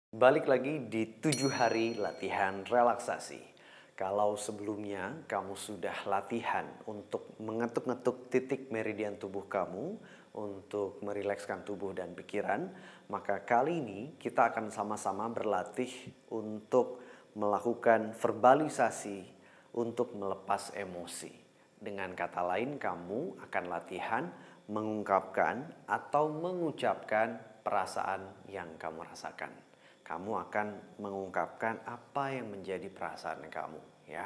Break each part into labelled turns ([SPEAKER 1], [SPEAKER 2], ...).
[SPEAKER 1] Balik lagi di 7 hari latihan relaksasi. Kalau sebelumnya kamu sudah latihan untuk mengetuk-ngetuk titik meridian tubuh kamu, untuk merilekskan tubuh dan pikiran, maka kali ini kita akan sama-sama berlatih untuk melakukan verbalisasi untuk melepas emosi. Dengan kata lain, kamu akan latihan mengungkapkan atau mengucapkan perasaan yang kamu rasakan. Kamu akan mengungkapkan apa yang menjadi perasaan kamu, ya.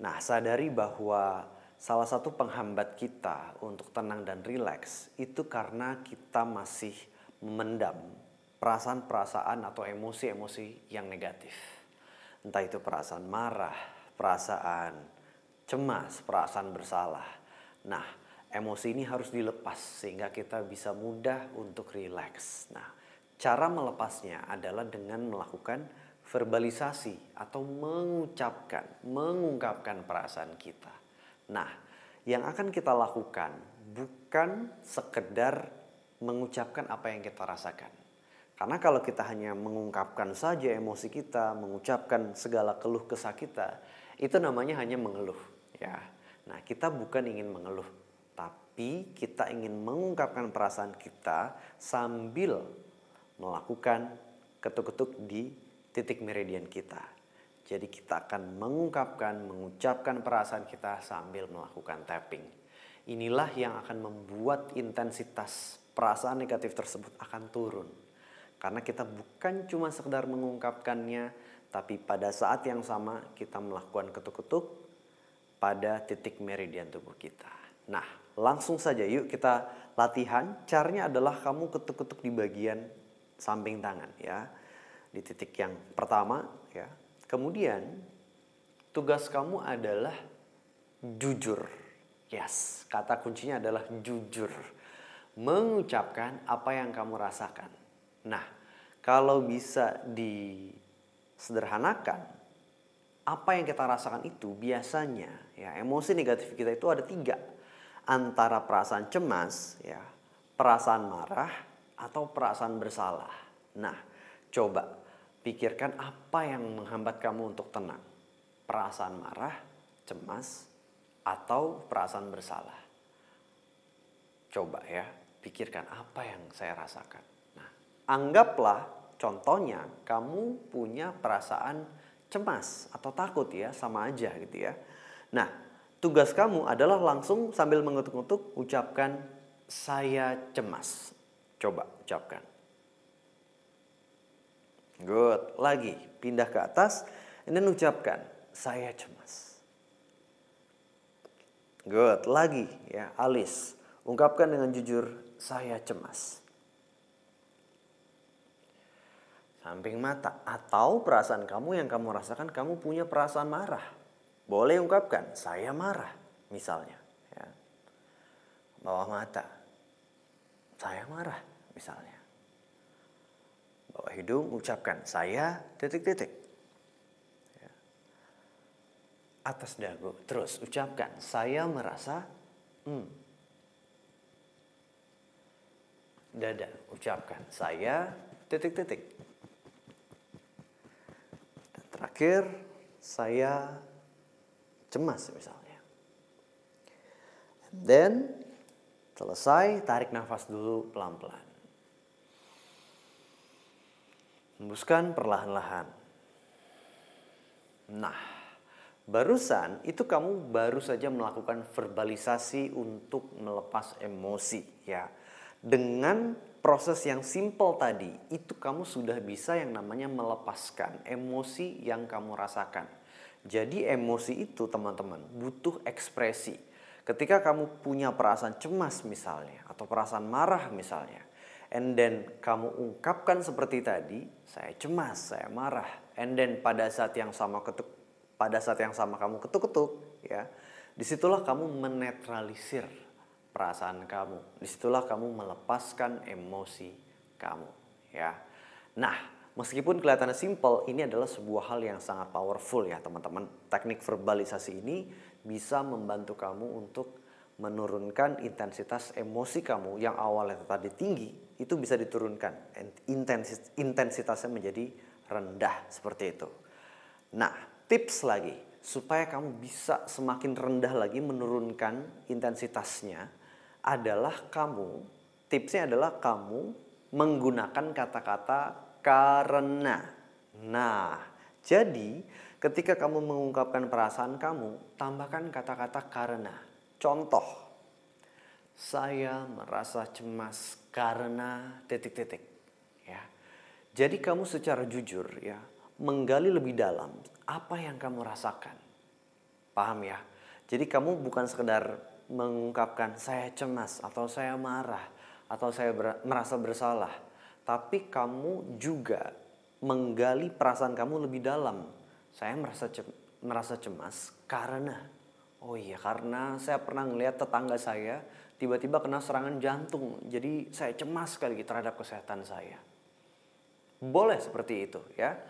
[SPEAKER 1] Nah, sadari bahwa salah satu penghambat kita untuk tenang dan rileks itu karena kita masih memendam perasaan-perasaan atau emosi-emosi yang negatif. Entah itu perasaan marah, perasaan cemas, perasaan bersalah. Nah, emosi ini harus dilepas sehingga kita bisa mudah untuk rileks. Nah, cara melepasnya adalah dengan melakukan verbalisasi atau mengungkapkan perasaan kita. Nah, yang akan kita lakukan bukan sekedar mengucapkan apa yang kita rasakan. Karena kalau kita hanya mengungkapkan saja emosi kita, mengucapkan segala keluh kesah kita, itu namanya hanya mengeluh, ya. Nah, kita bukan ingin mengeluh, tapi kita ingin mengungkapkan perasaan kita sambil melakukan ketuk-ketuk di titik meridian kita. Jadi kita akan mengucapkan perasaan kita sambil melakukan tapping. Inilah yang akan membuat intensitas perasaan negatif tersebut akan turun. Karena kita bukan cuma sekedar mengungkapkannya, tapi pada saat yang sama kita melakukan ketuk-ketuk pada titik meridian tubuh kita. Nah, langsung saja yuk kita latihan. Caranya adalah kamu ketuk-ketuk di bagian samping tangan, ya. Di titik yang pertama, ya. Kemudian tugas kamu adalah jujur. Yes, kata kuncinya adalah jujur. Mengucapkan apa yang kamu rasakan. Nah, kalau bisa disederhanakan, apa yang kita rasakan itu biasanya, ya, emosi negatif kita itu ada 3. Antara perasaan cemas, ya, perasaan marah, atau perasaan bersalah. Nah, coba pikirkan apa yang menghambat kamu untuk tenang. Perasaan marah, cemas, atau perasaan bersalah. Coba ya, pikirkan apa yang saya rasakan. Nah, anggaplah contohnya kamu punya perasaan cemas atau takut, ya, sama aja gitu ya. Nah, tugas kamu adalah langsung sambil mengetuk-ngetuk ucapkan saya cemas. Coba ucapkan. Good. Lagi pindah ke atas dan ucapkan saya cemas. Good. Lagi, ya, alis. Ungkapkan dengan jujur saya cemas. Samping mata atau perasaan kamu yang kamu rasakan, kamu punya perasaan marah. Boleh ungkapkan saya marah misalnya, ya. Bawah mata saya marah misalnya. Bawah hidung ucapkan saya titik-titik. Ya. Atas dagu terus ucapkan saya merasa Dada ucapkan saya titik-titik. Dan terakhir saya cemas misalnya. And then selesai, tarik nafas dulu pelan-pelan. Hembuskan perlahan-lahan. Nah, barusan itu kamu baru saja melakukan verbalisasi untuk melepas emosi, ya. Dengan proses yang simple tadi, itu kamu sudah bisa yang namanya melepaskan emosi yang kamu rasakan. Jadi emosi itu, teman-teman, butuh ekspresi. Ketika kamu punya perasaan cemas misalnya, atau perasaan marah misalnya, and then kamu ungkapkan seperti tadi, saya cemas, saya marah, and then pada saat yang sama kamu ketuk-ketuk, ya, disitulah kamu menetralisir perasaan kamu. Disitulah kamu melepaskan emosi kamu, ya. Nah, meskipun kelihatannya simple, ini adalah sebuah hal yang sangat powerful, ya teman-teman. Teknik verbalisasi ini bisa membantu kamu untuk menurunkan intensitas emosi kamu yang awalnya tadi tinggi, itu bisa diturunkan. Intensitasnya menjadi rendah seperti itu. Nah, tips lagi supaya kamu bisa semakin rendah lagi menurunkan intensitasnya adalah tipsnya adalah kamu menggunakan kata-kata karena. Nah, jadi ketika kamu mengungkapkan perasaan kamu, tambahkan kata-kata karena. Contoh, saya merasa cemas karena titik-titik. Ya. Jadi kamu secara jujur ya, menggali lebih dalam apa yang kamu rasakan. Paham ya? Jadi kamu bukan sekedar mengungkapkan saya cemas atau saya marah atau saya merasa bersalah. Tapi kamu juga menggali perasaan kamu lebih dalam. Saya merasa cemas karena oh iya, karena saya pernah ngelihat tetangga saya tiba-tiba kena serangan jantung. Jadi saya cemas sekali terhadap kesehatan saya. Boleh seperti itu ya.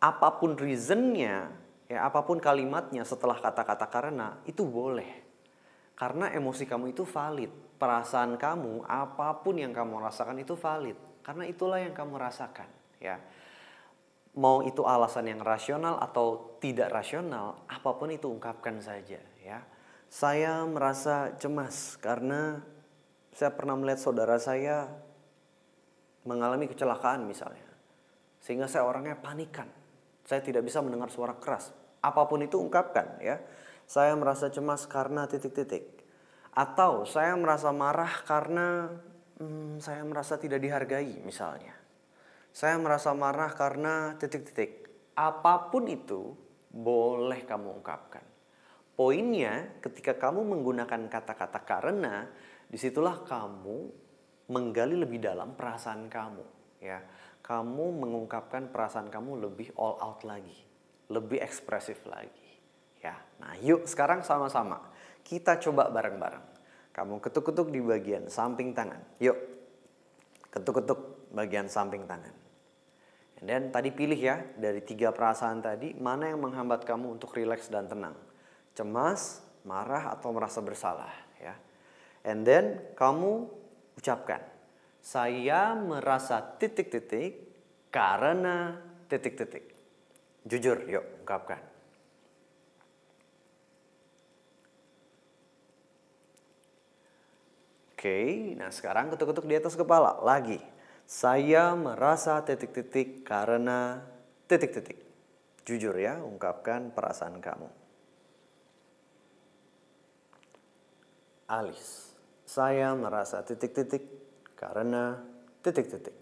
[SPEAKER 1] Apapun reasonnya, ya apapun kalimatnya setelah kata-kata karena itu boleh. Karena emosi kamu itu valid. Perasaan kamu, apapun yang kamu rasakan itu valid. Karena itulah yang kamu rasakan ya. Mau itu alasan yang rasional atau tidak rasional, apapun itu ungkapkan saja ya. Saya merasa cemas karena saya pernah melihat saudara saya mengalami kecelakaan misalnya. Sehingga saya orangnya panikan. Saya tidak bisa mendengar suara keras. Apapun itu ungkapkan ya. Saya merasa cemas karena titik-titik. Atau saya merasa marah karena saya merasa tidak dihargai misalnya. Saya merasa marah karena titik-titik. Apapun itu boleh kamu ungkapkan. Poinnya ketika kamu menggunakan kata-kata karena, disitulah kamu menggali lebih dalam perasaan kamu. Ya, kamu mengungkapkan perasaan kamu lebih all out lagi, lebih ekspresif lagi. Ya, nah yuk sekarang sama-sama kita coba bareng-bareng. Kamu ketuk-ketuk di bagian samping tangan. Yuk, ketuk-ketuk bagian samping tangan. Dan tadi pilih ya, dari 3 perasaan tadi, mana yang menghambat kamu untuk rileks dan tenang. Cemas, marah, atau merasa bersalah ya. And then kamu ucapkan, saya merasa titik-titik karena titik-titik. Jujur, yuk ungkapkan. Oke, nah sekarang ketuk-ketuk di atas kepala lagi. Saya merasa titik-titik karena titik-titik. Jujur ya, ungkapkan perasaan kamu. Alis, saya merasa titik-titik karena titik-titik.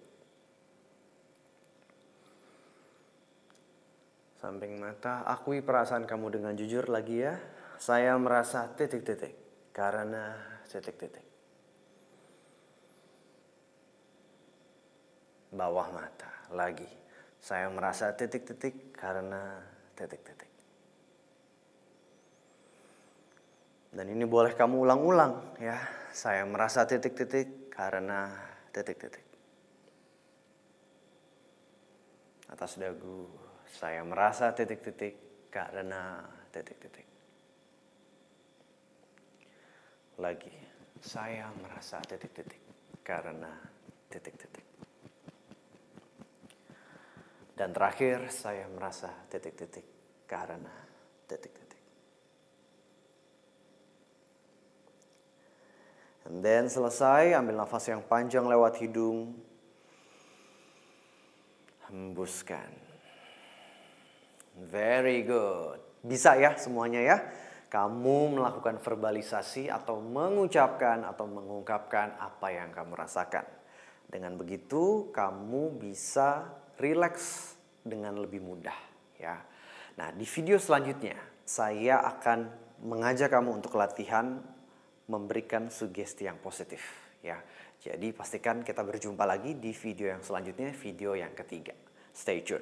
[SPEAKER 1] Samping mata, akui perasaan kamu dengan jujur lagi ya. Saya merasa titik-titik karena titik-titik. Bawah mata lagi. Saya merasa titik-titik karena titik-titik. Dan ini boleh kamu ulang-ulang ya. Saya merasa titik-titik karena titik-titik. Atas dagu, saya merasa titik-titik karena titik-titik. Lagi, saya merasa titik-titik karena titik-titik. Dan terakhir, saya merasa titik-titik karena titik-titik. And then selesai, ambil nafas yang panjang lewat hidung. Hembuskan. Very good. Bisa ya semuanya ya. Kamu melakukan verbalisasi atau mengucapkan atau mengungkapkan apa yang kamu rasakan. Dengan begitu, kamu bisa rileks dengan lebih mudah ya. Nah, di video selanjutnya saya akan mengajak kamu untuk latihan memberikan sugesti yang positif ya. Jadi pastikan kita berjumpa lagi di video yang selanjutnya, video yang ketiga. Stay tune.